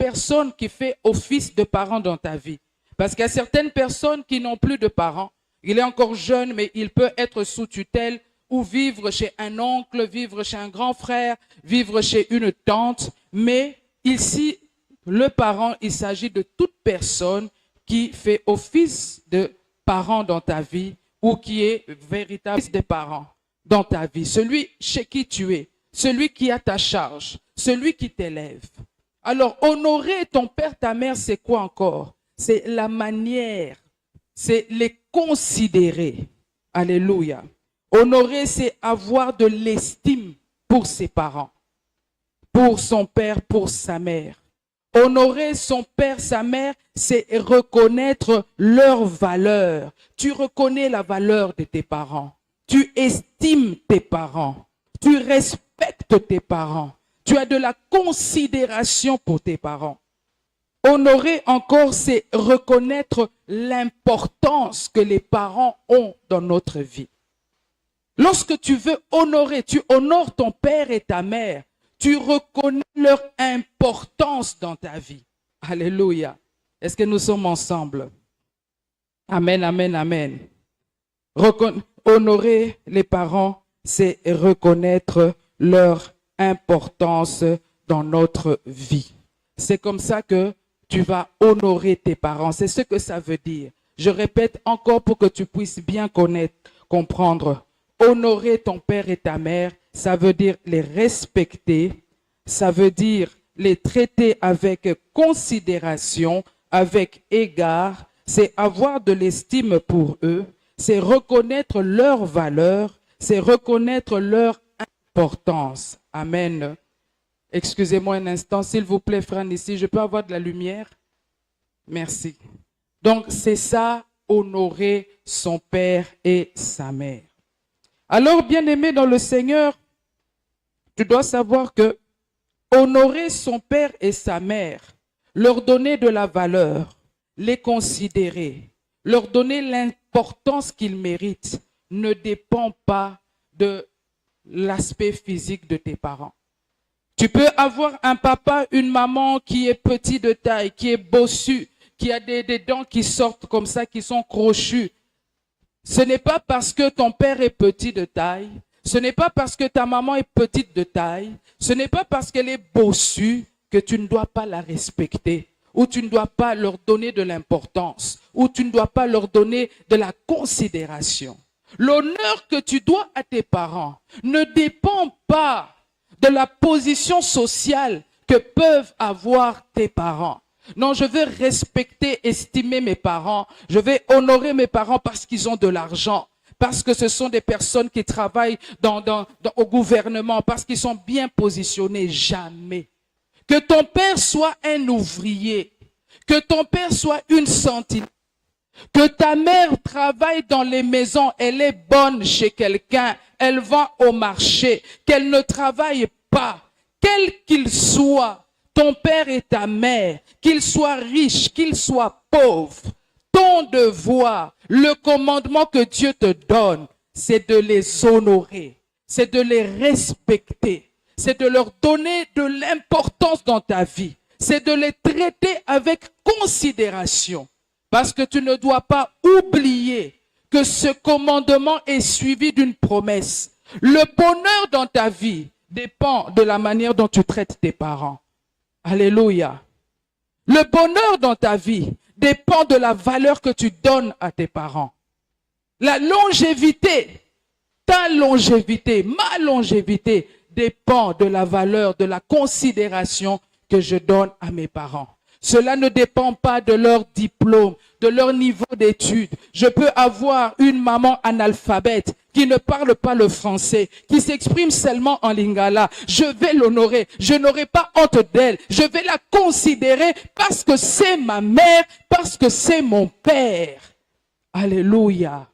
personne qui fait office de parent dans ta vie. Parce qu'il y a certaines personnes qui n'ont plus de parents. Il est encore jeune, mais il peut être sous tutelle ou vivre chez un oncle, vivre chez un grand frère, vivre chez une tante. Mais ici, le parent, il s'agit de toute personne qui fait office de parent dans ta vie ou qui est véritable des parents dans ta vie. Celui chez qui tu es, celui qui a ta charge, celui qui t'élève. Alors, honorer ton père, ta mère, c'est quoi encore? C'est la manière, c'est les considérer. Alléluia. Honorer, c'est avoir de l'estime pour ses parents, pour son père, pour sa mère. Honorer son père, sa mère, c'est reconnaître leur valeur. Tu reconnais la valeur de tes parents. Tu estimes tes parents. Tu respectes tes parents. Tu as de la considération pour tes parents. Honorer encore, c'est reconnaître l'importance que les parents ont dans notre vie. Lorsque tu veux honorer, tu honores ton père et ta mère. Tu reconnais leur importance dans ta vie. Alléluia. Est-ce que nous sommes ensemble? Amen, amen, amen. Honorer les parents, c'est reconnaître leur importance dans notre vie. C'est comme ça que tu vas honorer tes parents. C'est ce que ça veut dire. Je répète encore pour que tu puisses bien comprendre. Honorer ton père et ta mère, ça veut dire les respecter, ça veut dire les traiter avec considération, avec égard, c'est avoir de l'estime pour eux, c'est reconnaître leur valeur, c'est reconnaître leur importance. Amen. Excusez-moi un instant, s'il vous plaît, frère ici, je peux avoir de la lumière? Merci. Donc, c'est ça, honorer son père et sa mère. Alors, bien-aimé dans le Seigneur, tu dois savoir que honorer son père et sa mère, leur donner de la valeur, les considérer, leur donner l'importance qu'ils méritent, ne dépend pas de l'aspect physique de tes parents. Tu peux avoir un papa, une maman qui est petit de taille, qui est bossu, qui a des dents qui sortent comme ça, qui sont crochues. Ce n'est pas parce que ton père est petit de taille, ce n'est pas parce que ta maman est petite de taille, ce n'est pas parce qu'elle est bossue que tu ne dois pas la respecter, ou tu ne dois pas leur donner de l'importance, ou tu ne dois pas leur donner de la considération. L'honneur que tu dois à tes parents ne dépend pas de la position sociale que peuvent avoir tes parents. Non, je veux respecter, estimer mes parents. Je vais honorer mes parents parce qu'ils ont de l'argent, parce que ce sont des personnes qui travaillent au gouvernement, parce qu'ils sont bien positionnés. Jamais. Que ton père soit un ouvrier, que ton père soit une sentinelle, que ta mère travaille dans les maisons, elle est bonne chez quelqu'un, elle va au marché, qu'elle ne travaille pas, quel qu'il soit, ton père et ta mère, qu'ils soient riches, qu'ils soient pauvres, ton devoir, le commandement que Dieu te donne, c'est de les honorer, c'est de les respecter, c'est de leur donner de l'importance dans ta vie, c'est de les traiter avec considération. Parce que tu ne dois pas oublier que ce commandement est suivi d'une promesse. Le bonheur dans ta vie dépend de la manière dont tu traites tes parents. Alléluia. Le bonheur dans ta vie dépend de la valeur que tu donnes à tes parents. La longévité, ta longévité, ma longévité dépend de la valeur, de la considération que je donne à mes parents. Cela ne dépend pas de leur diplôme, de leur niveau d'études. Je peux avoir une maman analphabète qui ne parle pas le français, qui s'exprime seulement en lingala. Je vais l'honorer. Je n'aurai pas honte d'elle. Je vais la considérer parce que c'est ma mère, parce que c'est mon père. Alléluia.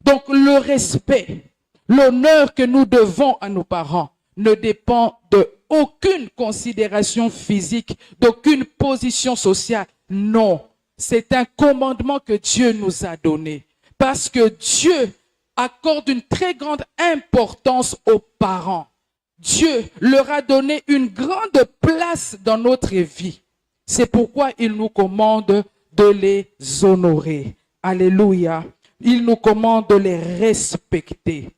Donc le respect, l'honneur que nous devons à nos parents ne dépend de aucune considération physique, d'aucune position sociale. Non, c'est un commandement que Dieu nous a donné. Parce que Dieu accorde une très grande importance aux parents. Dieu leur a donné une grande place dans notre vie. C'est pourquoi il nous commande de les honorer. Alléluia. Il nous commande de les respecter.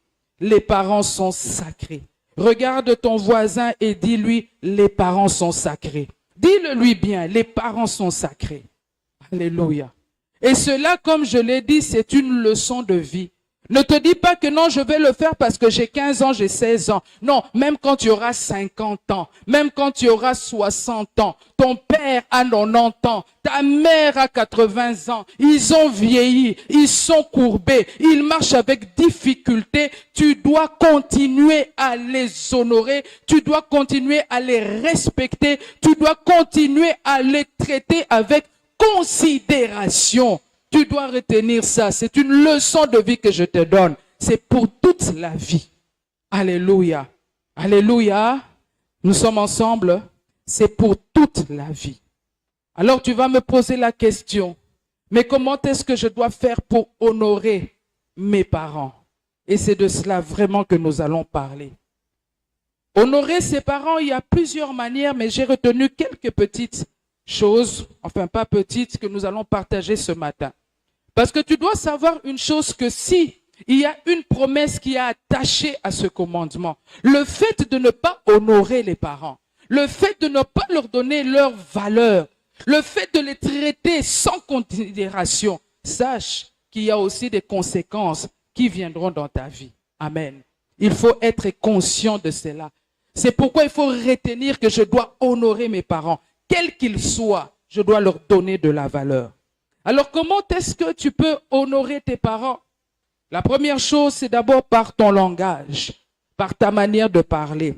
Les parents sont sacrés. Regarde ton voisin et dis-lui, les parents sont sacrés. Dis-le lui bien, les parents sont sacrés. Alléluia. Et cela, comme je l'ai dit, c'est une leçon de vie. Ne te dis pas que non, je vais le faire parce que j'ai 15 ans, j'ai 16 ans. Non, même quand tu auras 50 ans, même quand tu auras 60 ans, ton père a 90 ans, ta mère a 80 ans, ils ont vieilli, ils sont courbés, ils marchent avec difficulté. Tu dois continuer à les honorer, tu dois continuer à les respecter, tu dois continuer à les traiter avec considération. Tu dois retenir ça. C'est une leçon de vie que je te donne. C'est pour toute la vie. Alléluia. Alléluia. Nous sommes ensemble. C'est pour toute la vie. Alors tu vas me poser la question. Mais comment est-ce que je dois faire pour honorer mes parents? Et c'est de cela vraiment que nous allons parler. Honorer ses parents, il y a plusieurs manières, mais j'ai retenu quelques petites choses, enfin pas petites, que nous allons partager ce matin. Parce que tu dois savoir une chose, que si il y a une promesse qui est attachée à ce commandement, le fait de ne pas honorer les parents, le fait de ne pas leur donner leur valeur, le fait de les traiter sans considération, sache qu'il y a aussi des conséquences qui viendront dans ta vie. Amen. Il faut être conscient de cela. C'est pourquoi il faut retenir que je dois honorer mes parents. Quels qu'ils soient, je dois leur donner de la valeur. Alors, comment est-ce que tu peux honorer tes parents? La première chose, c'est d'abord par ton langage, par ta manière de parler.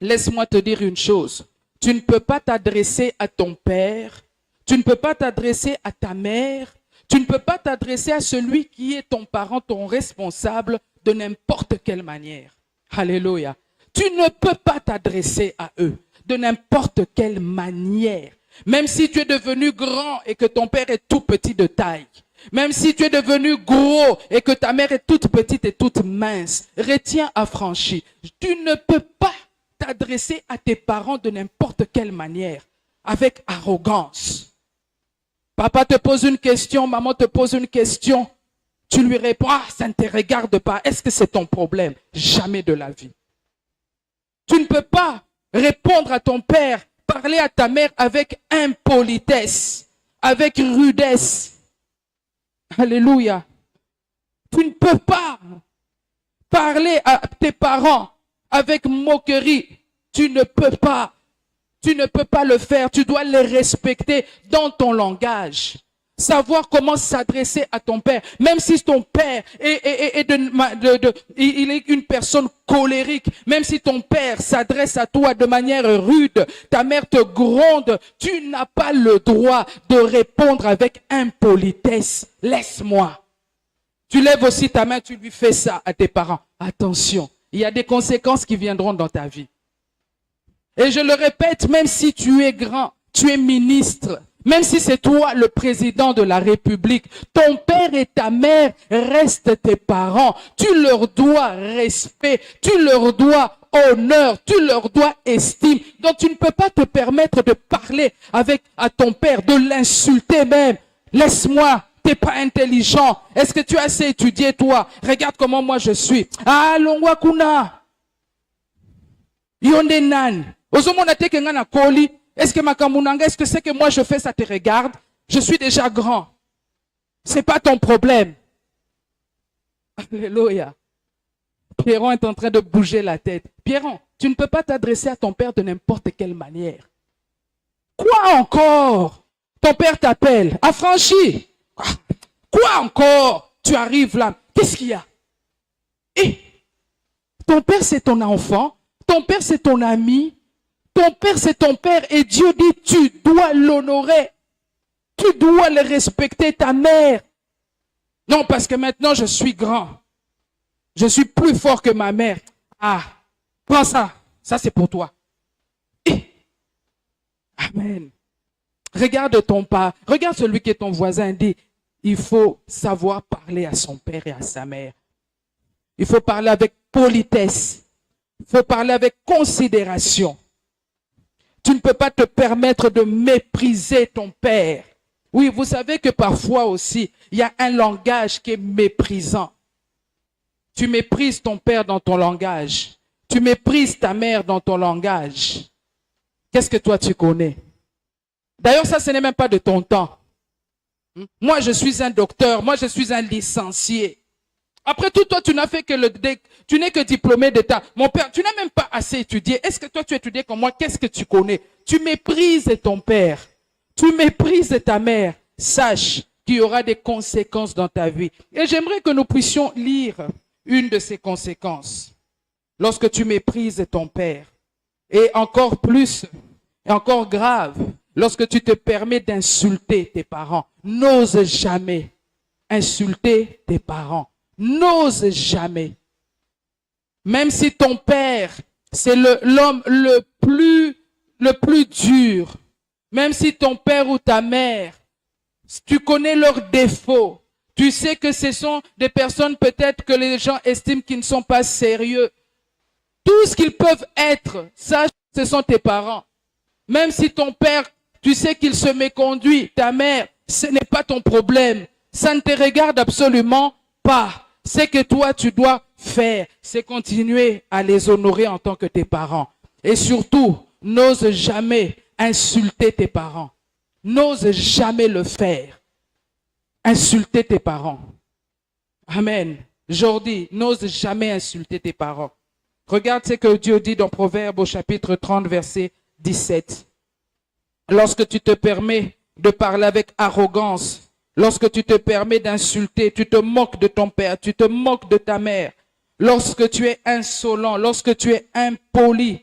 Laisse-moi te dire une chose. Tu ne peux pas t'adresser à ton père, tu ne peux pas t'adresser à ta mère, tu ne peux pas t'adresser à celui qui est ton parent, ton responsable, de n'importe quelle manière. Alléluia. Tu ne peux pas t'adresser à eux de n'importe quelle manière. Même si tu es devenu grand et que ton père est tout petit de taille. Même si tu es devenu gros et que ta mère est toute petite et toute mince. Retiens affranchi. Tu ne peux pas t'adresser à tes parents de n'importe quelle manière. Avec arrogance. Papa te pose une question, maman te pose une question. Tu lui réponds, ah, ça ne te regarde pas. Est-ce que c'est ton problème? Jamais de la vie. Tu ne peux pas répondre à ton père, parler à ta mère avec impolitesse, avec rudesse. Alléluia. Tu ne peux pas parler à tes parents avec moquerie. Tu ne peux pas. Tu ne peux pas le faire. Tu dois les respecter dans ton langage. Savoir comment s'adresser à ton père. Même si ton père il est une personne colérique. Même si ton père s'adresse à toi de manière rude. Ta mère te gronde. Tu n'as pas le droit de répondre avec impolitesse. Laisse-moi. Tu lèves aussi ta main, tu lui fais ça à tes parents. Attention, il y a des conséquences qui viendront dans ta vie. Et je le répète, même si tu es grand, tu es ministre, même si c'est toi le président de la République, ton père et ta mère restent tes parents. Tu leur dois respect, tu leur dois honneur, tu leur dois estime. Donc tu ne peux pas te permettre de parler à ton père, de l'insulter même. Laisse-moi, t'es pas intelligent. Est-ce que tu as assez étudié toi? Regarde comment moi je suis. Ah, longwa kuna. Yonde nan. Ozomona teke ngana koli. Est-ce que Makamunanga, est-ce que c'est que moi je fais, ça te regarde? Je suis déjà grand. C'est pas ton problème. Alléluia. Pierron est en train de bouger la tête. Pierron, tu ne peux pas t'adresser à ton père de n'importe quelle manière. Quoi encore? Ton père t'appelle. Affranchi. Quoi encore? Tu arrives là. Qu'est-ce qu'il y a? Et ton père, c'est ton enfant. Ton père, c'est ton ami. Ton père, c'est ton père. Et Dieu dit, tu dois l'honorer. Tu dois le respecter, ta mère. Non, parce que maintenant, je suis grand. Je suis plus fort que ma mère. Ah, prends ça. Ça, c'est pour toi. Et, amen. Regarde ton père. Regarde celui qui est ton voisin. Dit, il faut savoir parler à son père et à sa mère. Il faut parler avec politesse. Il faut parler avec considération. Tu ne peux pas te permettre de mépriser ton père. Oui, vous savez que parfois aussi, il y a un langage qui est méprisant. Tu méprises ton père dans ton langage. Tu méprises ta mère dans ton langage. Qu'est-ce que toi tu connais? D'ailleurs, ça, ce n'est même pas de ton temps. Moi, je suis un docteur. Moi, je suis un licencié. Après tout, toi, tu n'as fait que tu n'es que diplômé d'État. Mon père, tu n'as même pas assez étudié. Est-ce que toi, tu as étudié comme moi? Qu'est-ce que tu connais? Tu méprises ton père. Tu méprises ta mère. Sache qu'il y aura des conséquences dans ta vie. Et j'aimerais que nous puissions lire une de ces conséquences. Lorsque tu méprises ton père. Et encore plus, et encore grave, lorsque tu te permets d'insulter tes parents. N'ose jamais insulter tes parents. N'ose jamais. Même si ton père, c'est l'homme le plus dur. Même si ton père ou ta mère, tu connais leurs défauts. Tu sais que ce sont des personnes peut-être que les gens estiment qu'ils ne sont pas sérieux. Tout ce qu'ils peuvent être, sache, ce sont tes parents. Même si ton père, tu sais qu'il se méconduit, ta mère, ce n'est pas ton problème. Ça ne te regarde absolument pas. Ce que toi, tu dois faire, c'est continuer à les honorer en tant que tes parents. Et surtout, n'ose jamais insulter tes parents. N'ose jamais le faire. Insulter tes parents. Amen. Jordi, n'ose jamais insulter tes parents. Regarde ce que Dieu dit dans Proverbes au chapitre 30, verset 17. Lorsque tu te permets de parler avec arrogance, lorsque tu te permets d'insulter, tu te moques de ton père, tu te moques de ta mère, lorsque tu es insolent, lorsque tu es impoli,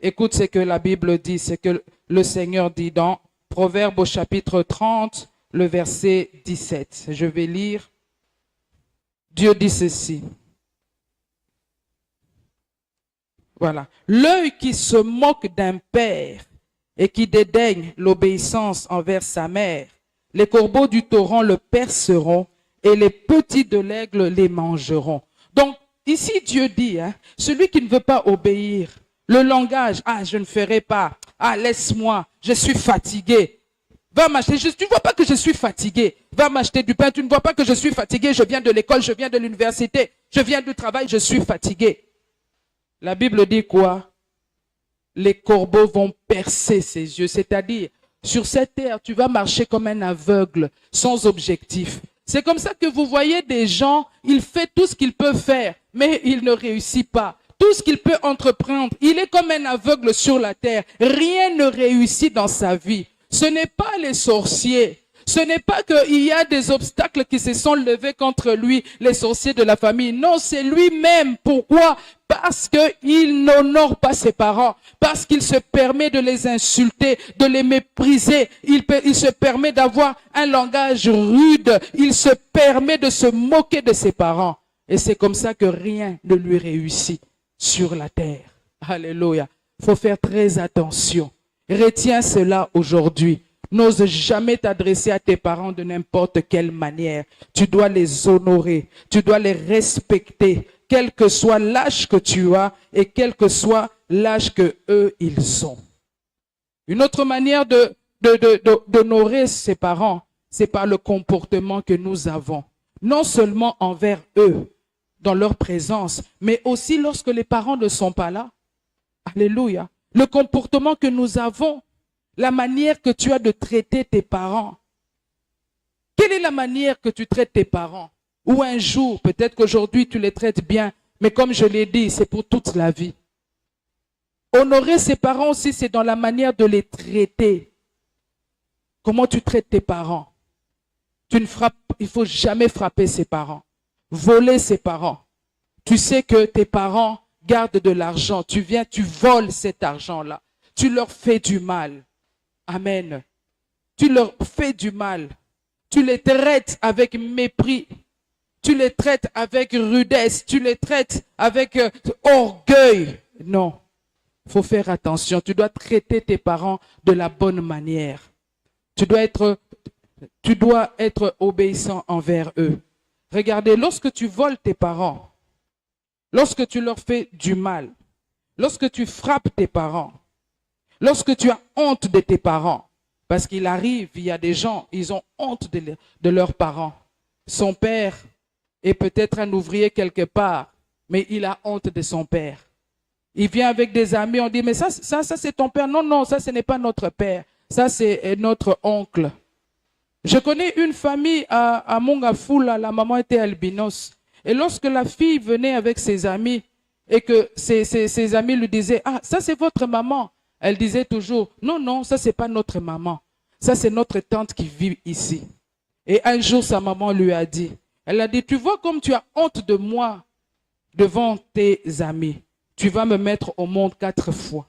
écoute ce que la Bible dit, ce que le Seigneur dit dans Proverbes au chapitre 30, le verset 17. Je vais lire. Dieu dit ceci. Voilà. L'œil qui se moque d'un père et qui dédaigne l'obéissance envers sa mère, les corbeaux du torrent le perceront et les petits de l'aigle les mangeront. Donc, ici Dieu dit, celui qui ne veut pas obéir, le langage, je ne ferai pas, laisse-moi, je suis fatigué. Va m'acheter, tu ne vois pas que je suis fatigué. Va m'acheter du pain, tu ne vois pas que je suis fatigué. Je viens de l'école, je viens de l'université, je viens du travail, je suis fatigué. La Bible dit quoi? Les corbeaux vont percer ses yeux. C'est-à-dire, sur cette terre, tu vas marcher comme un aveugle, sans objectif. C'est comme ça que vous voyez des gens, ils font tout ce qu'ils peuvent faire, mais ils ne réussissent pas. Tout ce qu'il peut entreprendre, il est comme un aveugle sur la terre. Rien ne réussit dans sa vie. Ce n'est pas les sorciers. Ce n'est pas qu'il y a des obstacles qui se sont levés contre lui, les sorciers de la famille. Non, c'est lui-même. Pourquoi? Parce qu'il n'honore pas ses parents. Parce qu'il se permet de les insulter, de les mépriser. Il se permet d'avoir un langage rude. Il se permet de se moquer de ses parents. Et c'est comme ça que rien ne lui réussit sur la terre. Alléluia. Il faut faire très attention. Retiens cela aujourd'hui. N'ose jamais t'adresser à tes parents de n'importe quelle manière. Tu dois les honorer, tu dois les respecter, quel que soit l'âge que tu as et quel que soit l'âge que eux ils ont. Une autre manière d'honorer ses parents, c'est par le comportement que nous avons. Non seulement envers eux, dans leur présence, mais aussi lorsque les parents ne sont pas là. Alléluia. Le comportement que nous avons, la manière que tu as de traiter tes parents. Quelle est la manière que tu traites tes parents? Ou un jour, peut-être qu'aujourd'hui tu les traites bien, mais comme je l'ai dit, c'est pour toute la vie. Honorer ses parents aussi, c'est dans la manière de les traiter. Comment tu traites tes parents? Il ne faut jamais frapper ses parents. Voler ses parents. Tu sais que tes parents gardent de l'argent. Tu viens, tu voles cet argent-là. Tu leur fais du mal. Amen. Tu leur fais du mal. Tu les traites avec mépris. Tu les traites avec rudesse. Tu les traites avec orgueil. Non. Il faut faire attention. Tu dois traiter tes parents de la bonne manière. Tu dois être obéissant envers eux. Regardez, lorsque tu voles tes parents, lorsque tu leur fais du mal, lorsque tu frappes tes parents, Lorsque tu as honte de tes parents, parce qu'il arrive, il y a des gens, ils ont honte de leurs parents. Son père est peut-être un ouvrier quelque part, mais il a honte de son père. Il vient avec des amis, on dit, mais ça c'est ton père. Non, non, ça ce n'est pas notre père. Ça c'est notre oncle. Je connais une famille à Mongafula, la maman était albinos. Et lorsque la fille venait avec ses amis, et que ses amis lui disaient, ah, ça c'est votre maman. Elle disait toujours, non, non, ça c'est pas notre maman. Ça c'est notre tante qui vit ici. Et un jour, sa maman lui a dit, elle a dit, tu vois comme tu as honte de moi devant tes amis. Tu vas me mettre au monde 4 fois.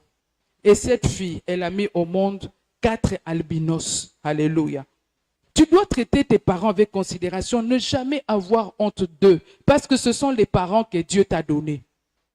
Et cette fille, elle a mis au monde 4 albinos. Alléluia. Tu dois traiter tes parents avec considération, ne jamais avoir honte d'eux, parce que ce sont les parents que Dieu t'a donnés.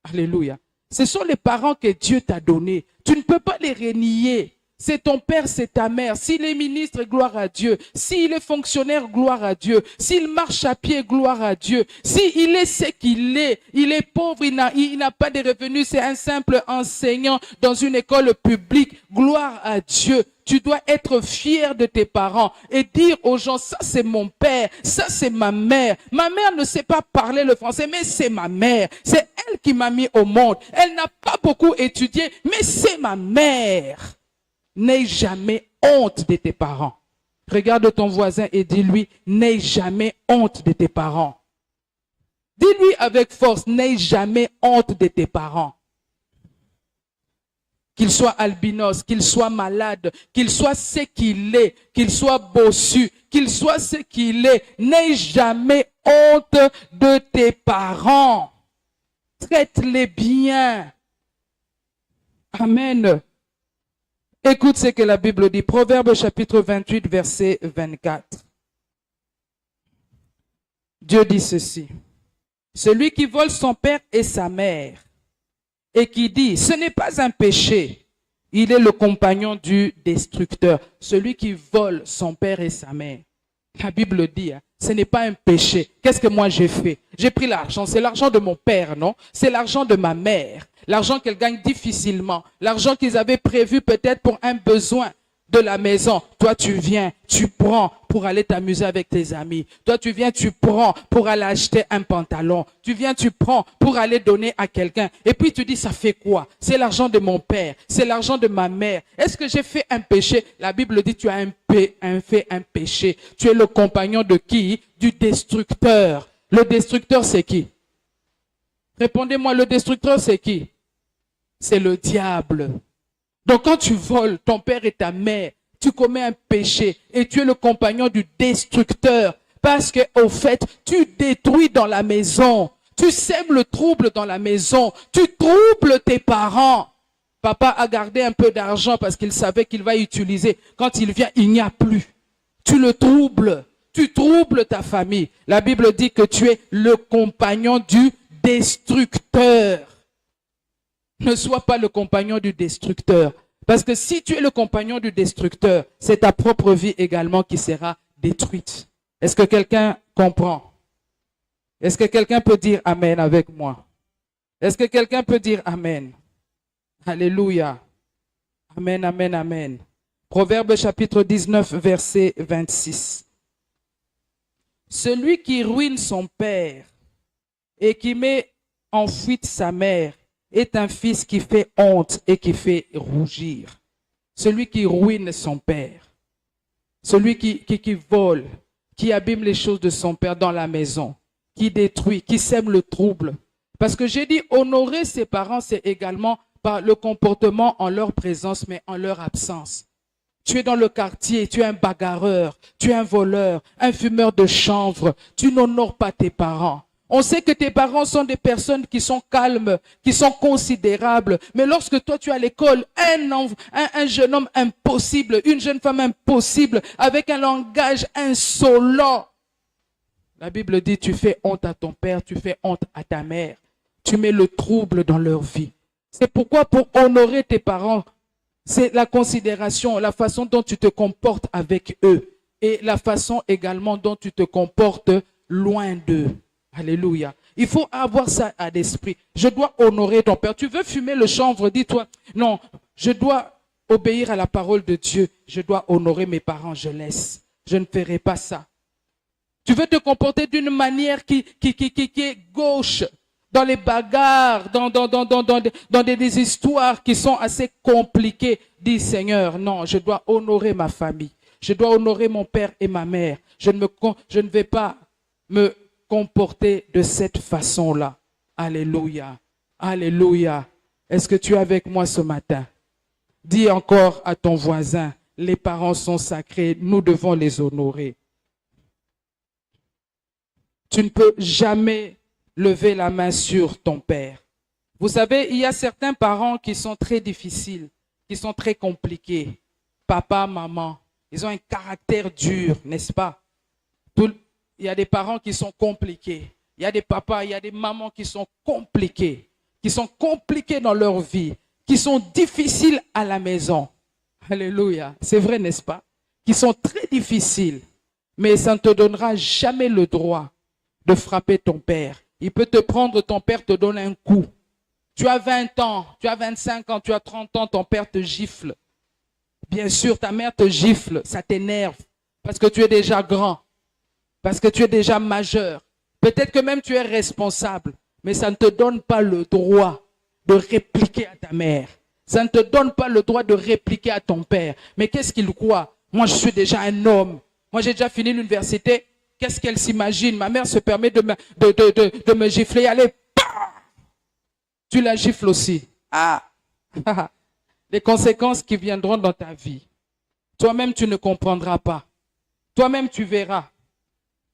Alléluia. Ce sont les parents que Dieu t'a donnés. Tu ne peux pas les renier. C'est ton père, c'est ta mère. S'il est ministre, gloire à Dieu. S'il est fonctionnaire, gloire à Dieu. S'il marche à pied, gloire à Dieu. S'il est ce qu'il est, il est pauvre, il n'a pas de revenus, c'est un simple enseignant dans une école publique, gloire à Dieu. Tu dois être fier de tes parents et dire aux gens, ça c'est mon père, ça c'est ma mère. Ma mère ne sait pas parler le français, mais c'est ma mère. C'est elle qui m'a mis au monde. Elle n'a pas beaucoup étudié, mais c'est ma mère. N'aie jamais honte de tes parents. Regarde ton voisin et dis-lui, n'aie jamais honte de tes parents. Dis-lui avec force, n'aie jamais honte de tes parents. Qu'il soit albinos, qu'il soit malade, qu'il soit ce qu'il est, qu'il soit bossu, qu'il soit ce qu'il est, n'aie jamais honte de tes parents. Traite-les bien. Amen. Écoute ce que la Bible dit. Proverbe chapitre 28, verset 24. Dieu dit ceci. Celui qui vole son père et sa mère et qui dit, ce n'est pas un péché, il est le compagnon du destructeur. Celui qui vole son père et sa mère. La Bible dit, ce n'est pas un péché. Qu'est-ce que moi j'ai fait? J'ai pris l'argent. C'est l'argent de mon père, non? C'est l'argent de ma mère. L'argent qu'elle gagne difficilement. L'argent qu'ils avaient prévu peut-être pour un besoin de la maison. Toi, tu viens, tu prends pour aller t'amuser avec tes amis. Toi, tu viens, tu prends pour aller acheter un pantalon. Tu viens, tu prends pour aller donner à quelqu'un. Et puis tu dis, ça fait quoi? C'est l'argent de mon père. C'est l'argent de ma mère. Est-ce que j'ai fait un péché? La Bible dit, tu as fait un péché. Tu es le compagnon de qui? Du destructeur. Le destructeur, c'est qui? Répondez-moi, le destructeur, c'est qui? C'est le diable. Donc quand tu voles ton père et ta mère, tu commets un péché et tu es le compagnon du destructeur. Parce que au fait, tu détruis dans la maison. Tu sèmes le trouble dans la maison. Tu troubles tes parents. Papa a gardé un peu d'argent parce qu'il savait qu'il va utiliser. Quand il vient, il n'y a plus. Tu le troubles. Tu troubles ta famille. La Bible dit que tu es le compagnon du destructeur. Ne sois pas le compagnon du destructeur. Parce que si tu es le compagnon du destructeur, c'est ta propre vie également qui sera détruite. Est-ce que quelqu'un comprend? Est-ce que quelqu'un peut dire Amen avec moi? Est-ce que quelqu'un peut dire Amen? Alléluia. Amen, amen, amen. Proverbe chapitre 19, verset 26. Celui qui ruine son père et qui met en fuite sa mère est un fils qui fait honte et qui fait rougir. Celui qui ruine son père, celui qui vole, qui abîme les choses de son père dans la maison, qui détruit, qui sème le trouble. Parce que j'ai dit, honorer ses parents, c'est également par le comportement en leur présence, mais en leur absence. Tu es dans le quartier, tu es un bagarreur, tu es un voleur, un fumeur de chanvre, tu n'honores pas tes parents. On sait que tes parents sont des personnes qui sont calmes, qui sont considérables. Mais lorsque toi tu es à l'école, un jeune homme impossible, une jeune femme impossible, avec un langage insolent. La Bible dit, tu fais honte à ton père, tu fais honte à ta mère. Tu mets le trouble dans leur vie. C'est pourquoi pour honorer tes parents, c'est la considération, la façon dont tu te comportes avec eux. Et la façon également dont tu te comportes loin d'eux. Alléluia. Il faut avoir ça à l'esprit. Je dois honorer ton père. Tu veux fumer le chanvre, dis-toi, non, je dois obéir à la parole de Dieu. Je dois honorer mes parents, je laisse. Je ne ferai pas ça. Tu veux te comporter d'une manière qui est gauche, dans les bagarres, dans des histoires qui sont assez compliquées. Dis, Seigneur, non, je dois honorer ma famille. Je dois honorer mon père et ma mère. Je ne vais pas me comporter de cette façon-là. Alléluia. Alléluia. Est-ce que tu es avec moi ce matin? Dis encore à ton voisin, les parents sont sacrés, nous devons les honorer. Tu ne peux jamais lever la main sur ton père. Vous savez, il y a certains parents qui sont très difficiles, qui sont très compliqués. Papa, maman, ils ont un caractère dur, n'est-ce pas? Il y a des parents qui sont compliqués. Il y a des papas, il y a des mamans qui sont compliqués dans leur vie, qui sont difficiles à la maison. Alléluia. C'est vrai, n'est-ce pas? Qui sont très difficiles. Mais ça ne te donnera jamais le droit de frapper ton père. Il peut te prendre, ton père te donne un coup. Tu as 20 ans, tu as 25 ans, tu as 30 ans, ton père te gifle. Bien sûr, ta mère te gifle, ça t'énerve. Parce que tu es déjà grand. Parce que tu es déjà majeur. Peut-être que même tu es responsable. Mais ça ne te donne pas le droit de répliquer à ta mère. Ça ne te donne pas le droit de répliquer à ton père. Mais qu'est-ce qu'il croit? Moi, je suis déjà un homme. Moi, j'ai déjà fini l'université. Qu'est-ce qu'elle s'imagine? Ma mère se permet de me gifler. Allez, tu la gifles aussi. Ah, les conséquences qui viendront dans ta vie. Toi-même, tu ne comprendras pas. Toi-même, tu verras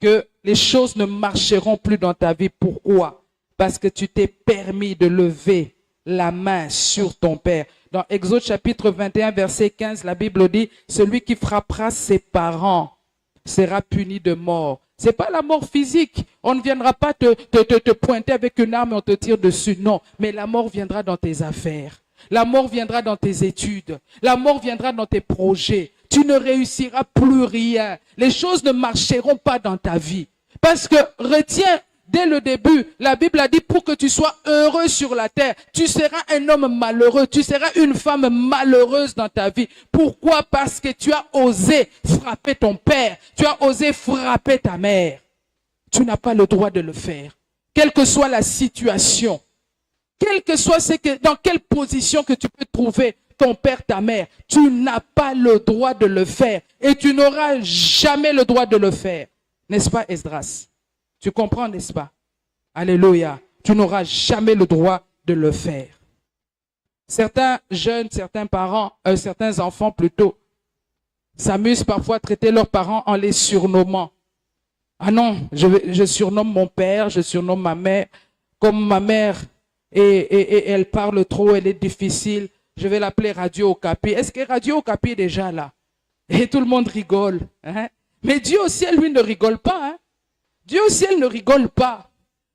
que les choses ne marcheront plus dans ta vie. Pourquoi? Parce que tu t'es permis de lever la main sur ton père. Dans Exode chapitre 21, verset 15, la Bible dit, celui qui frappera ses parents sera puni de mort. C'est pas la mort physique. On ne viendra pas te pointer avec une arme et on te tire dessus. Non, mais la mort viendra dans tes affaires. La mort viendra dans tes études. La mort viendra dans tes projets. Tu ne réussiras plus rien. Les choses ne marcheront pas dans ta vie. Parce que, retiens, dès le début, la Bible a dit pour que tu sois heureux sur la terre, tu seras un homme malheureux, tu seras une femme malheureuse dans ta vie. Pourquoi? Parce que tu as osé frapper ton père, tu as osé frapper ta mère. Tu n'as pas le droit de le faire. Quelle que soit la situation, quelle que soit dans quelle position que tu peux trouver ton père, ta mère, tu n'as pas le droit de le faire et tu n'auras jamais le droit de le faire. N'est-ce pas, Esdras? Tu comprends, n'est-ce pas? Alléluia. Tu n'auras jamais le droit de le faire. Certains jeunes, certains parents, certains enfants plutôt, s'amusent parfois à traiter leurs parents en les surnommant. Ah non, je surnomme mon père, je surnomme ma mère. Comme ma mère, et elle parle trop, elle est difficile, je vais l'appeler Radio Okapi. Est-ce que Radio Okapi est déjà là? Et tout le monde rigole. Hein? Mais Dieu au ciel, lui, ne rigole pas. Hein? Dieu au ciel ne rigole pas.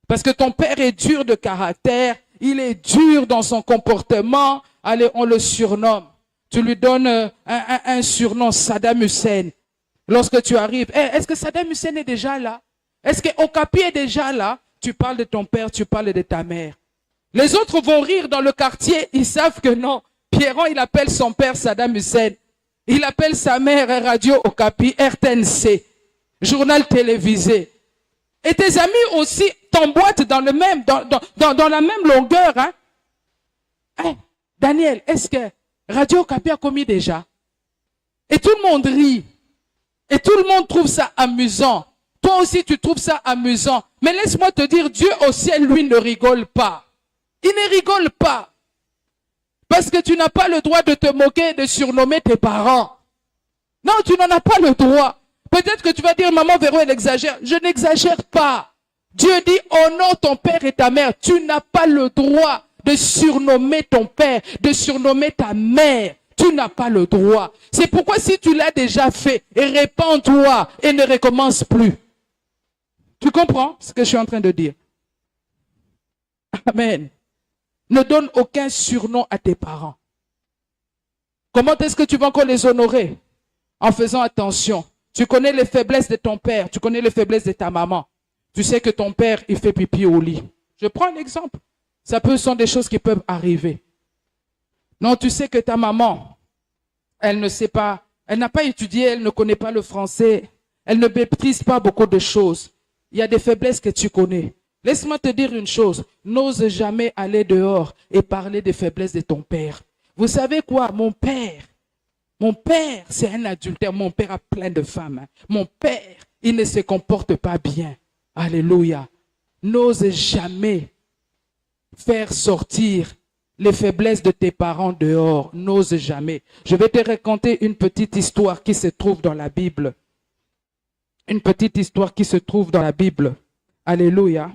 Parce que ton père est dur de caractère, il est dur dans son comportement. Allez, on le surnomme. Tu lui donnes un surnom, Saddam Hussein. Lorsque tu arrives, est-ce que Saddam Hussein est déjà là? Est-ce que Okapi est déjà là? Tu parles de ton père, tu parles de ta mère. Les autres vont rire dans le quartier, ils savent que non. Pierron, il appelle son père Saddam Hussein. Il appelle sa mère Radio Okapi, RTNC, journal télévisé. Et tes amis aussi t'emboîtent dans la même longueur. Hein? Hey, Daniel, est-ce que Radio Okapi a commis déjà? Et tout le monde rit. Et tout le monde trouve ça amusant. Toi aussi, tu trouves ça amusant. Mais laisse-moi te dire, Dieu au ciel, lui, ne rigole pas. Il ne rigole pas. Parce que tu n'as pas le droit de te moquer, de surnommer tes parents. Non, tu n'en as pas le droit. Peut-être que tu vas dire, maman Véro, elle exagère. Je n'exagère pas. Dieu dit, honore ton père et ta mère. Tu n'as pas le droit de surnommer ton père, de surnommer ta mère. Tu n'as pas le droit. C'est pourquoi si tu l'as déjà fait, répands-toi et ne recommence plus. Tu comprends ce que je suis en train de dire? Amen. Ne donne aucun surnom à tes parents. Comment est-ce que tu vas encore les honorer? En faisant attention. Tu connais les faiblesses de ton père, tu connais les faiblesses de ta maman. Tu sais que ton père, il fait pipi au lit. Je prends un exemple. Ça sont des choses qui peuvent arriver. Non, tu sais que ta maman, Elle ne sait pas, elle n'a pas étudié, elle ne connaît pas le français, elle ne maîtrise pas beaucoup de choses. Il y a des faiblesses que tu connais. Laisse-moi te dire une chose, n'ose jamais aller dehors et parler des faiblesses de ton père. Vous savez quoi, mon père, c'est un adultère, mon père a plein de femmes. Mon père, il ne se comporte pas bien. Alléluia. N'ose jamais faire sortir les faiblesses de tes parents dehors. N'ose jamais. Je vais te raconter une petite histoire qui se trouve dans la Bible. Une petite histoire qui se trouve dans la Bible. Alléluia.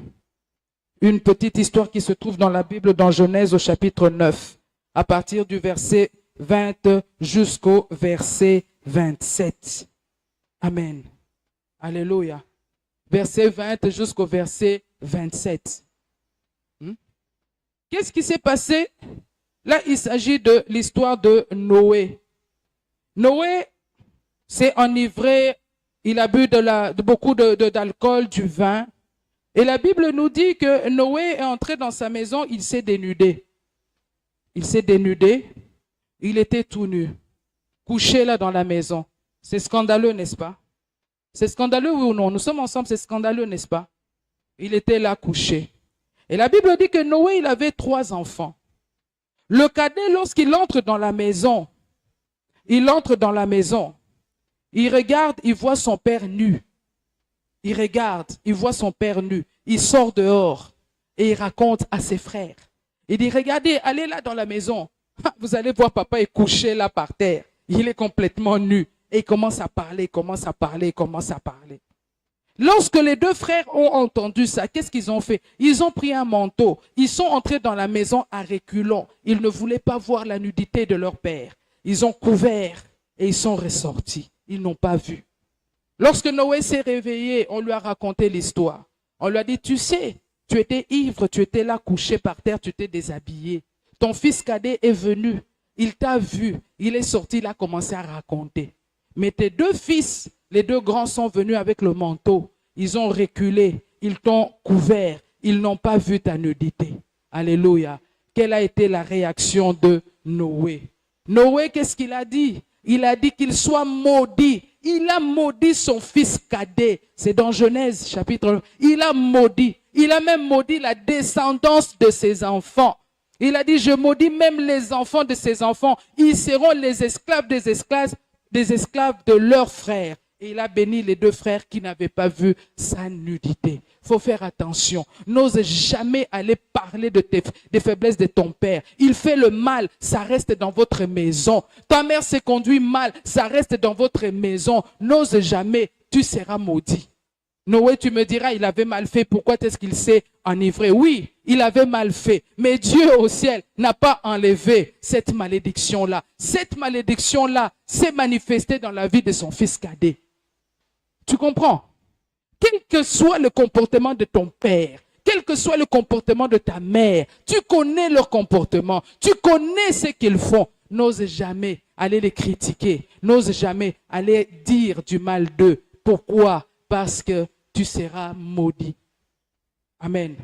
Une petite histoire qui se trouve dans la Bible, dans Genèse au chapitre 9, à partir du verset 20 jusqu'au verset 27. Amen. Alléluia. Verset 20 jusqu'au verset 27. Qu'est-ce qui s'est passé? Là, il s'agit de l'histoire de Noé. Noé s'est enivré, il a bu beaucoup d'alcool, du vin. Et la Bible nous dit que Noé est entré dans sa maison, il s'est dénudé. Il s'est dénudé, il était tout nu, couché là dans la maison. C'est scandaleux, n'est-ce pas? C'est scandaleux, oui ou non? Nous sommes ensemble, c'est scandaleux, n'est-ce pas? Il était là couché. Et la Bible dit que Noé, il avait 3 enfants. Le cadet, lorsqu'il entre dans la maison, il regarde, il voit son père nu. Il regarde, il voit son père nu. Il sort dehors et il raconte à ses frères. Il dit, regardez, allez là dans la maison. Vous allez voir papa est couché là par terre. Il est complètement nu. Et il commence à parler. Lorsque les 2 frères ont entendu ça, qu'est-ce qu'ils ont fait? Ils ont pris un manteau. Ils sont entrés dans la maison à reculons. Ils ne voulaient pas voir la nudité de leur père. Ils ont couvert et ils sont ressortis. Ils n'ont pas vu. Lorsque Noé s'est réveillé, on lui a raconté l'histoire. On lui a dit, tu sais, tu étais ivre, tu étais là couché par terre, tu t'es déshabillé. Ton fils cadet est venu, il t'a vu, il est sorti, il a commencé à raconter. Mais tes 2 fils, les 2 grands sont venus avec le manteau. Ils ont reculé, ils t'ont couvert, ils n'ont pas vu ta nudité. Alléluia. Quelle a été la réaction de Noé? Noé, qu'est-ce qu'il a dit? Il a dit qu'il soit maudit. Il a maudit son fils cadet. C'est dans Genèse chapitre 1. Il a maudit. Il a même maudit la descendance de ses enfants. Il a dit, je maudis même les enfants de ses enfants. Ils seront les esclaves des esclaves de leurs frères. Et il a béni les 2 frères qui n'avaient pas vu sa nudité. Il faut faire attention. N'ose jamais aller parler des faiblesses de ton père. Il fait le mal, ça reste dans votre maison. Ta mère se conduit mal, ça reste dans votre maison. N'ose jamais, tu seras maudit. Noé, tu me diras, il avait mal fait. Pourquoi est-ce qu'il s'est enivré? Oui, il avait mal fait. Mais Dieu au ciel n'a pas enlevé cette malédiction-là. Cette malédiction-là s'est manifestée dans la vie de son fils cadet. Tu comprends? Quel que soit le comportement de ton père, quel que soit le comportement de ta mère, tu connais leur comportement, tu connais ce qu'ils font. N'ose jamais aller les critiquer, n'ose jamais aller dire du mal d'eux. Pourquoi? Parce que tu seras maudit. Amen.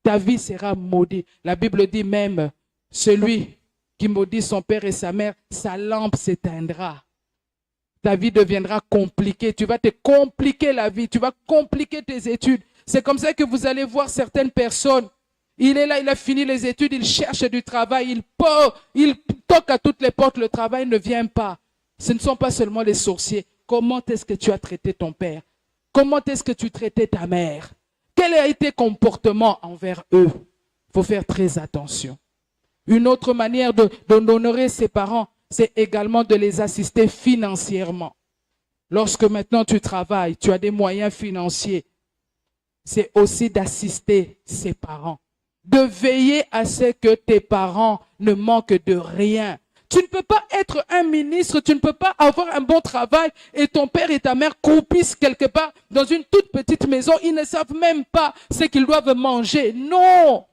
Ta vie sera maudite. La Bible dit même, celui qui maudit son père et sa mère, sa lampe s'éteindra. Ta vie deviendra compliquée. Tu vas te compliquer la vie. Tu vas compliquer tes études. C'est comme ça que vous allez voir certaines personnes. Il est là, il a fini les études, il cherche du travail, il toque à toutes les portes, le travail ne vient pas. Ce ne sont pas seulement les sorciers. Comment est-ce que tu as traité ton père? Comment est-ce que tu traitais ta mère? Quel a été ton comportement envers eux? Il faut faire très attention. Une autre manière d'honorer ses parents, c'est également de les assister financièrement. Lorsque maintenant tu travailles, tu as des moyens financiers, c'est aussi d'assister ses parents. De veiller à ce que tes parents ne manquent de rien. Tu ne peux pas être un ministre, tu ne peux pas avoir un bon travail et ton père et ta mère croupissent quelque part dans une toute petite maison. Ils ne savent même pas ce qu'ils doivent manger. Non!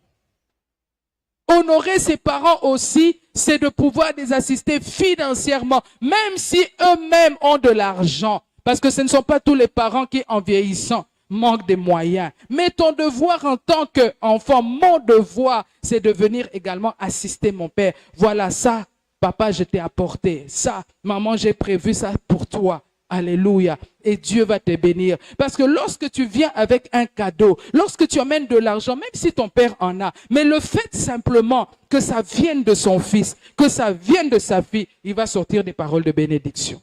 Honorer ses parents aussi, c'est de pouvoir les assister financièrement, même si eux-mêmes ont de l'argent. Parce que ce ne sont pas tous les parents qui, en vieillissant, manquent des moyens. Mais ton devoir en tant qu'enfant, mon devoir, c'est de venir également assister mon père. Voilà ça, Papa, je t'ai apporté ça. Maman, j'ai prévu ça pour toi. Alléluia. Et Dieu va te bénir. Parce que lorsque tu viens avec un cadeau, lorsque tu amènes de l'argent, même si ton père en a, mais le fait simplement que ça vienne de son fils, que ça vienne de sa fille, il va sortir des paroles de bénédiction.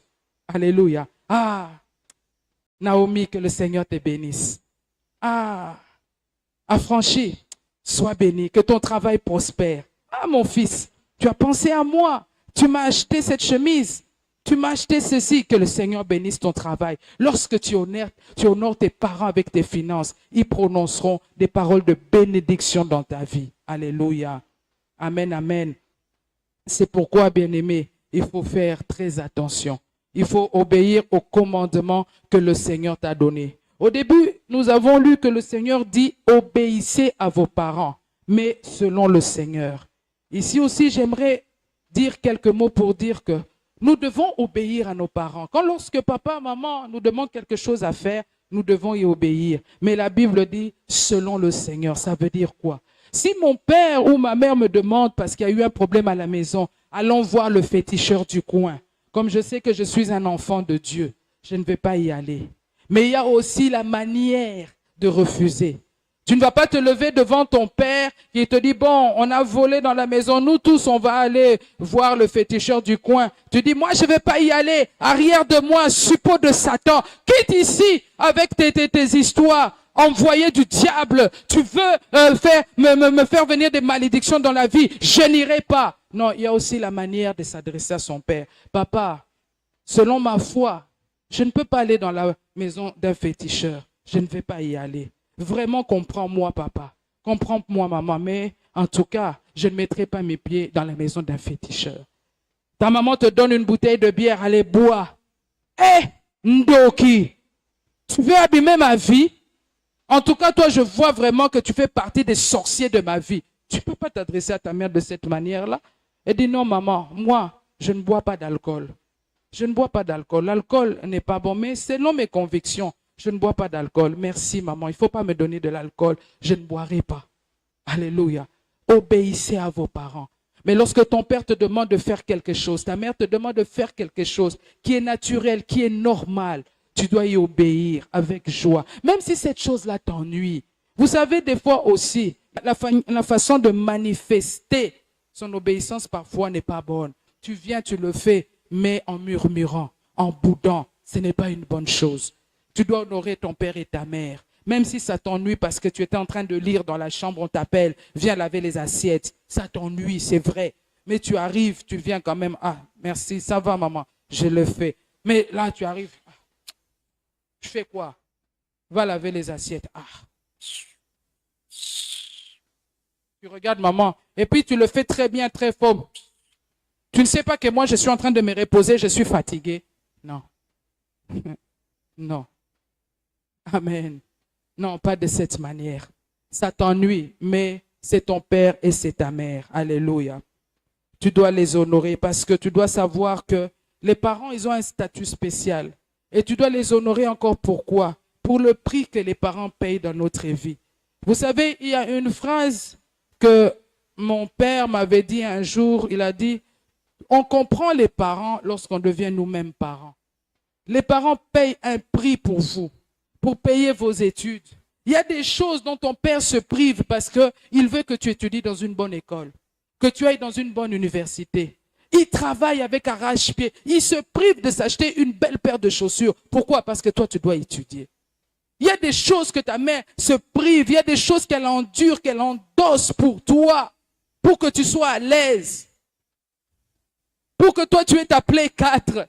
Alléluia. Ah, Naomi, que le Seigneur te bénisse. Ah, affranchi, sois béni, que ton travail prospère. Ah, mon fils, tu as pensé à moi. Tu m'as acheté cette chemise. Tu m'as acheté ceci, que le Seigneur bénisse ton travail. Lorsque tu honores tes parents avec tes finances, ils prononceront des paroles de bénédiction dans ta vie. Alléluia. Amen, amen. C'est pourquoi, bien-aimé, il faut faire très attention. Il faut obéir aux commandements que le Seigneur t'a donnés. Au début, nous avons lu que le Seigneur dit « Obéissez à vos parents, mais selon le Seigneur ». Ici aussi, j'aimerais dire quelques mots pour dire que nous devons obéir à nos parents. Lorsque papa, maman nous demandent quelque chose à faire, nous devons y obéir. Mais la Bible dit « selon le Seigneur ». Ça veut dire quoi? Si mon père ou ma mère me demande parce qu'il y a eu un problème à la maison, allons voir le féticheur du coin. Comme je sais que je suis un enfant de Dieu, je ne vais pas y aller. Mais il y a aussi la manière de refuser. Tu ne vas pas te lever devant ton père qui te dit, bon, on a volé dans la maison, nous tous, on va aller voir le féticheur du coin. Tu dis, moi, je ne vais pas y aller. Arrière de moi, suppôt de Satan. Quitte ici avec tes histoires. Envoyé du diable. Tu veux me faire venir des malédictions dans la vie. Je n'irai pas. Non, il y a aussi la manière de s'adresser à son père. Papa, selon ma foi, je ne peux pas aller dans la maison d'un féticheur. Je ne vais pas y aller. Vraiment, comprends-moi, papa. Comprends-moi, maman. Mais en tout cas, je ne mettrai pas mes pieds dans la maison d'un féticheur. Ta maman te donne une bouteille de bière, allez, bois. Ndoki, tu veux abîmer ma vie? En tout cas, toi, je vois vraiment que tu fais partie des sorciers de ma vie. Tu ne peux pas t'adresser à ta mère de cette manière-là. Elle dit, non, maman, moi, je ne bois pas d'alcool. Je ne bois pas d'alcool. L'alcool n'est pas bon, mais selon mes convictions, je ne bois pas d'alcool. Merci, maman. Il ne faut pas me donner de l'alcool. Je ne boirai pas. Alléluia. Obéissez à vos parents. Mais lorsque ton père te demande de faire quelque chose, ta mère te demande de faire quelque chose qui est naturel, qui est normal, tu dois y obéir avec joie. Même si cette chose-là t'ennuie. Vous savez, des fois aussi, la façon de manifester son obéissance parfois n'est pas bonne. Tu viens, tu le fais, mais en murmurant, en boudant. Ce n'est pas une bonne chose. Tu dois honorer ton père et ta mère. Même si ça t'ennuie parce que tu étais en train de lire dans la chambre, on t'appelle, viens laver les assiettes. Ça t'ennuie, c'est vrai. Mais tu arrives, tu viens quand même. Ah, merci, ça va maman, je le fais. Mais là, tu arrives. Je fais quoi? Va laver les assiettes. Ah. Tu regardes maman. Et puis tu le fais très bien, très fort. Tu ne sais pas que moi, je suis en train de me reposer, je suis fatigué. Non. Non. Amen. Non, pas de cette manière. Ça t'ennuie, mais c'est ton père et c'est ta mère. Alléluia. Tu dois les honorer parce que tu dois savoir que les parents, ils ont un statut spécial. Et tu dois les honorer encore pourquoi? Pour le prix que les parents payent dans notre vie. Vous savez, il y a une phrase que mon père m'avait dit un jour. Il a dit, on comprend les parents lorsqu'on devient nous-mêmes parents. Les parents payent un prix pour vous, pour payer vos études. Il y a des choses dont ton père se prive parce qu'il veut que tu étudies dans une bonne école, que tu ailles dans une bonne université. Il travaille avec arrache-pied. Il se prive de s'acheter une belle paire de chaussures. Pourquoi? Parce que toi, tu dois étudier. Il y a des choses que ta mère se prive. Il y a des choses qu'elle endure, qu'elle endosse pour toi, pour que tu sois à l'aise. Pour que toi, tu aies ta Play 4.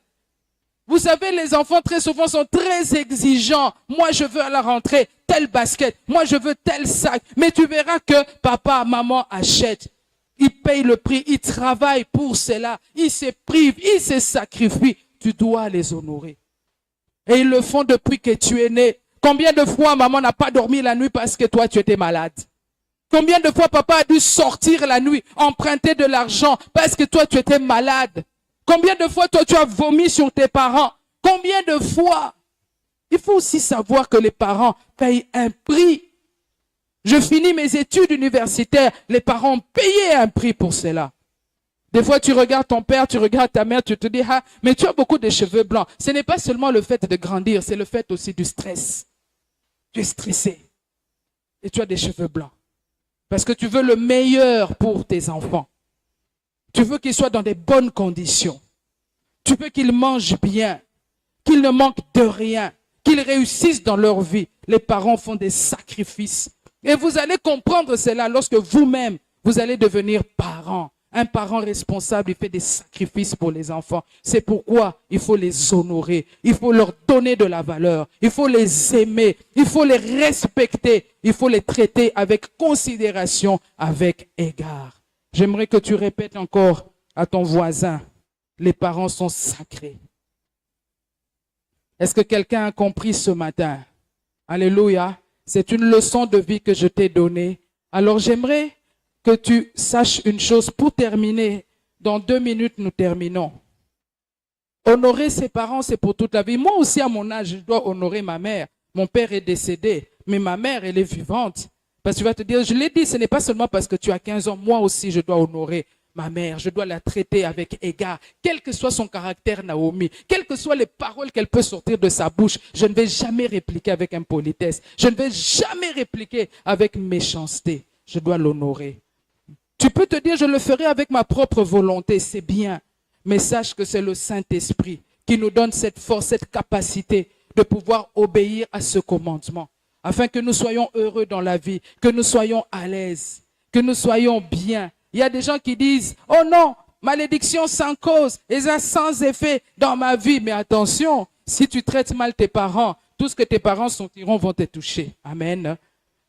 Vous savez, les enfants très souvent sont très exigeants. Moi, je veux à la rentrée tel basket. Moi, je veux tel sac. Mais tu verras que papa, maman achètent. Ils payent le prix. Ils travaillent pour cela. Ils se privent. Ils se sacrifient. Tu dois les honorer. Et ils le font depuis que tu es né. Combien de fois maman n'a pas dormi la nuit parce que toi, tu étais malade? Combien de fois papa a dû sortir la nuit, emprunter de l'argent parce que toi, tu étais malade? Combien de fois, toi, tu as vomi sur tes parents? Combien de fois? Il faut aussi savoir que les parents payent un prix. Je finis mes études universitaires. Les parents ont payé un prix pour cela. Des fois, tu regardes ton père, tu regardes ta mère, tu te dis, ah, mais tu as beaucoup de cheveux blancs. Ce n'est pas seulement le fait de grandir, c'est le fait aussi du stress. Tu es stressé et tu as des cheveux blancs. Parce que tu veux le meilleur pour tes enfants. Tu veux qu'ils soient dans des bonnes conditions. Tu veux qu'ils mangent bien, qu'ils ne manquent de rien, qu'ils réussissent dans leur vie. Les parents font des sacrifices. Et vous allez comprendre cela lorsque vous-même, vous allez devenir parent. Un parent responsable, il fait des sacrifices pour les enfants. C'est pourquoi il faut les honorer. Il faut leur donner de la valeur. Il faut les aimer. Il faut les respecter. Il faut les traiter avec considération, avec égard. J'aimerais que tu répètes encore à ton voisin, les parents sont sacrés. Est-ce que quelqu'un a compris ce matin? Alléluia. C'est une leçon de vie que je t'ai donnée. Alors j'aimerais que tu saches une chose pour terminer. Dans 2 minutes, nous terminons. Honorer ses parents, c'est pour toute la vie. Moi aussi, à mon âge, je dois honorer ma mère. Mon père est décédé, mais ma mère, elle est vivante. Parce que tu vas te dire, je l'ai dit, ce n'est pas seulement parce que tu as 15 ans. Moi aussi, je dois honorer ma mère. Je dois la traiter avec égard. Quel que soit son caractère, Naomi, quelles que soient les paroles qu'elle peut sortir de sa bouche, je ne vais jamais répliquer avec impolitesse. Je ne vais jamais répliquer avec méchanceté. Je dois l'honorer. Tu peux te dire, je le ferai avec ma propre volonté, c'est bien. Mais sache que c'est le Saint-Esprit qui nous donne cette force, cette capacité de pouvoir obéir à ce commandement. Afin que nous soyons heureux dans la vie, que nous soyons à l'aise, que nous soyons bien. Il y a des gens qui disent, oh non, malédiction sans cause, et ça sans effet dans ma vie. Mais attention, si tu traites mal tes parents, tout ce que tes parents sentiront vont te toucher. Amen.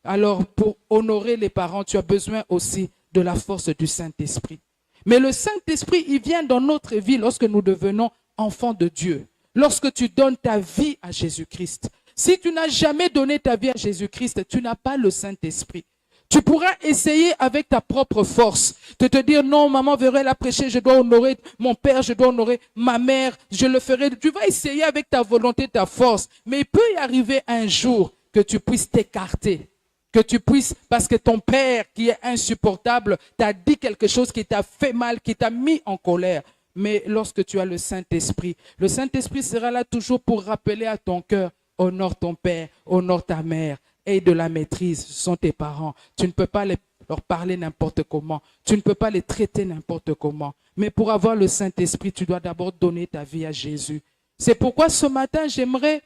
Alors, pour honorer les parents, tu as besoin aussi de la force du Saint-Esprit. Mais le Saint-Esprit, il vient dans notre vie lorsque nous devenons enfants de Dieu. Lorsque tu donnes ta vie à Jésus-Christ. Si tu n'as jamais donné ta vie à Jésus-Christ, tu n'as pas le Saint-Esprit. Tu pourras essayer avec ta propre force de te dire non, maman Vérel a prêché, je dois honorer mon père, je dois honorer ma mère, je le ferai. Tu vas essayer avec ta volonté, ta force. Mais il peut y arriver un jour que tu puisses t'écarter. Que tu puisses, parce que ton père qui est insupportable t'a dit quelque chose qui t'a fait mal, qui t'a mis en colère. Mais lorsque tu as le Saint-Esprit sera là toujours pour rappeler à ton cœur, honore ton père, honore ta mère, aie de la maîtrise, ce sont tes parents. Tu ne peux pas leur parler n'importe comment, tu ne peux pas les traiter n'importe comment. Mais pour avoir le Saint-Esprit, tu dois d'abord donner ta vie à Jésus. C'est pourquoi ce matin, j'aimerais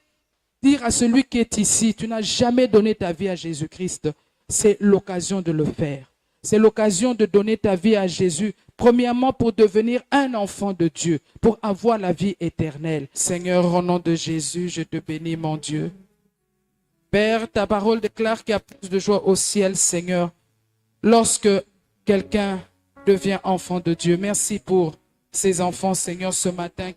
dire à celui qui est ici, tu n'as jamais donné ta vie à Jésus-Christ, c'est l'occasion de le faire. C'est l'occasion de donner ta vie à Jésus, premièrement pour devenir un enfant de Dieu, pour avoir la vie éternelle. Seigneur, au nom de Jésus, je te bénis, mon Dieu. Père, ta parole déclare qu'il y a plus de joie au ciel, Seigneur, lorsque quelqu'un devient enfant de Dieu. Merci pour ces enfants, Seigneur, ce matin.